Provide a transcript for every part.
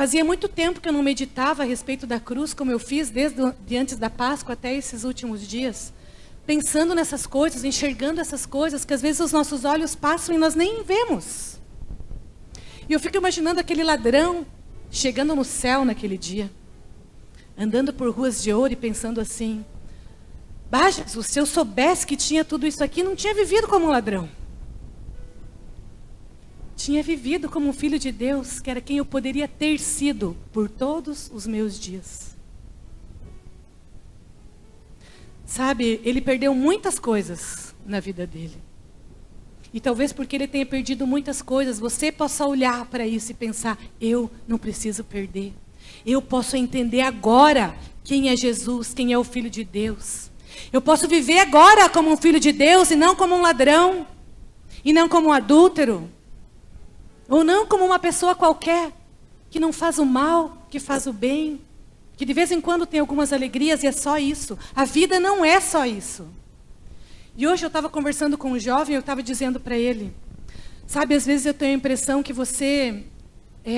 Fazia muito tempo que eu não meditava a respeito da cruz, como eu fiz desde antes da Páscoa até esses últimos dias. Pensando nessas coisas, enxergando essas coisas, que às vezes os nossos olhos passam e nós nem vemos. E eu fico imaginando aquele ladrão chegando no céu naquele dia, andando por ruas de ouro e pensando assim: bah, Jesus, se eu soubesse que tinha tudo isso aqui, não tinha vivido como um ladrão. Tinha vivido como um filho de Deus, que era quem eu poderia ter sido por todos os meus dias. Sabe, ele perdeu muitas coisas na vida dele. E talvez porque ele tenha perdido muitas coisas, você possa olhar para isso e pensar: eu não preciso perder. Eu posso entender agora quem é Jesus, quem é o Filho de Deus. Eu posso viver agora como um filho de Deus e não como um ladrão. E não como um adúltero. Ou não como uma pessoa qualquer, que não faz o mal, que faz o bem. Que de vez em quando tem algumas alegrias e é só isso. A vida não é só isso. E hoje eu estava conversando com um jovem, eu estava dizendo para ele: sabe, às vezes eu tenho a impressão que você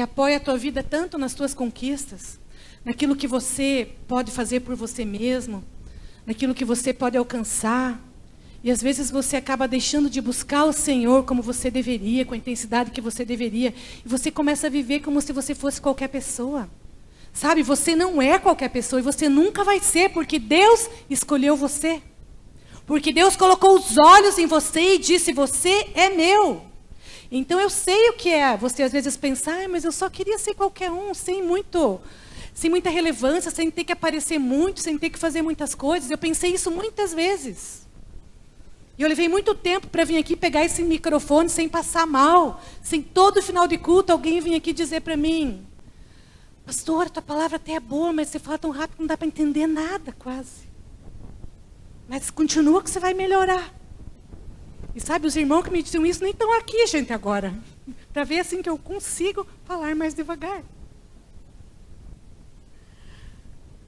apoia a tua vida tanto nas tuas conquistas, naquilo que você pode fazer por você mesmo, naquilo que você pode alcançar. E às vezes você acaba deixando de buscar o Senhor como você deveria, com a intensidade que você deveria. E você começa a viver como se você fosse qualquer pessoa. Sabe, você não é qualquer pessoa e você nunca vai ser, porque Deus escolheu você. Porque Deus colocou os olhos em você e disse: você é meu. Então eu sei o que é você às vezes pensar: mas eu só queria ser qualquer um, sem muita relevância, sem ter que aparecer muito, sem ter que fazer muitas coisas. Eu pensei isso muitas vezes. E eu levei muito tempo para vir aqui pegar esse microfone sem passar mal. Sem todo final de culto alguém vir aqui dizer para mim: pastor, tua palavra até é boa, mas você fala tão rápido que não dá para entender nada quase. Mas continua que você vai melhorar. E sabe, os irmãos que me diziam isso nem estão aqui, gente, agora. Para ver assim que eu consigo falar mais devagar.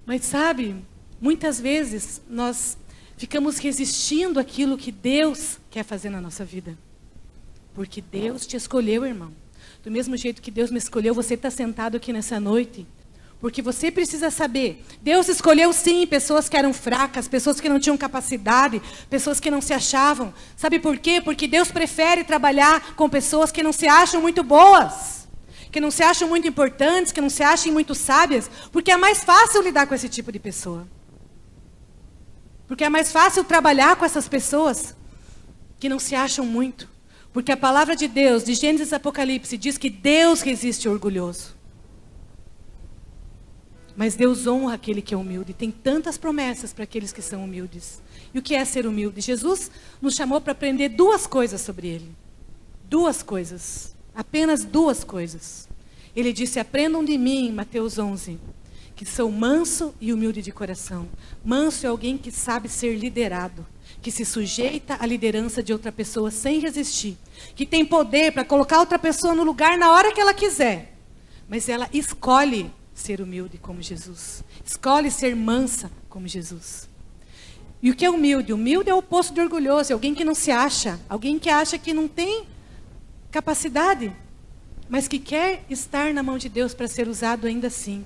Mas sabe, muitas vezes nós ficamos resistindo àquilo que Deus quer fazer na nossa vida. Porque Deus te escolheu, irmão. Do mesmo jeito que Deus me escolheu, você está sentado aqui nessa noite. Porque você precisa saber, Deus escolheu sim pessoas que eram fracas, pessoas que não tinham capacidade, pessoas que não se achavam. Sabe por quê? Porque Deus prefere trabalhar com pessoas que não se acham muito boas, que não se acham muito importantes, que não se acham muito sábias, porque é mais fácil lidar com esse tipo de pessoa. Porque é mais fácil trabalhar com essas pessoas que não se acham muito. Porque a palavra de Deus, de Gênesis e Apocalipse, diz que Deus resiste ao orgulhoso. Mas Deus honra aquele que é humilde. Tem tantas promessas para aqueles que são humildes. E o que é ser humilde? Jesus nos chamou para aprender duas coisas sobre ele. Duas coisas. Apenas duas coisas. Ele disse: aprendam de mim, Mateus 11, que sou manso e humilde de coração. Manso é alguém que sabe ser liderado, que se sujeita à liderança de outra pessoa sem resistir, que tem poder para colocar outra pessoa no lugar na hora que ela quiser, mas ela escolhe ser humilde como Jesus, escolhe ser mansa como Jesus. E o que é humilde? Humilde é o oposto de orgulhoso, é alguém que não se acha, alguém que acha que não tem capacidade, mas que quer estar na mão de Deus para ser usado ainda assim.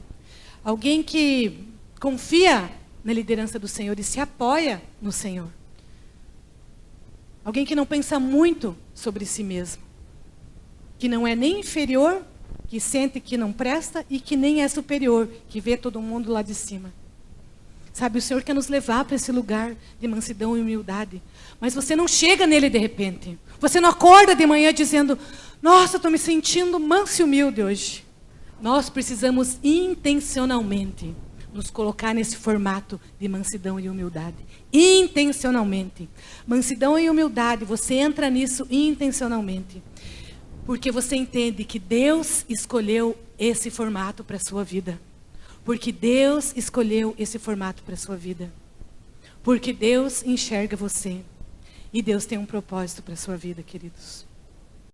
Alguém que confia na liderança do Senhor e se apoia no Senhor. Alguém que não pensa muito sobre si mesmo. Que não é nem inferior, que sente que não presta, e que nem é superior, que vê todo mundo lá de cima. Sabe, o Senhor quer nos levar para esse lugar de mansidão e humildade. Mas você não chega nele de repente. Você não acorda de manhã dizendo: nossa, estou me sentindo manso e humilde hoje. Nós precisamos intencionalmente nos colocar nesse formato de mansidão e humildade. Intencionalmente. Mansidão e humildade, você entra nisso intencionalmente. Porque você entende que Deus escolheu esse formato para a sua vida. Porque Deus escolheu esse formato para a sua vida. Porque Deus enxerga você. E Deus tem um propósito para a sua vida, queridos.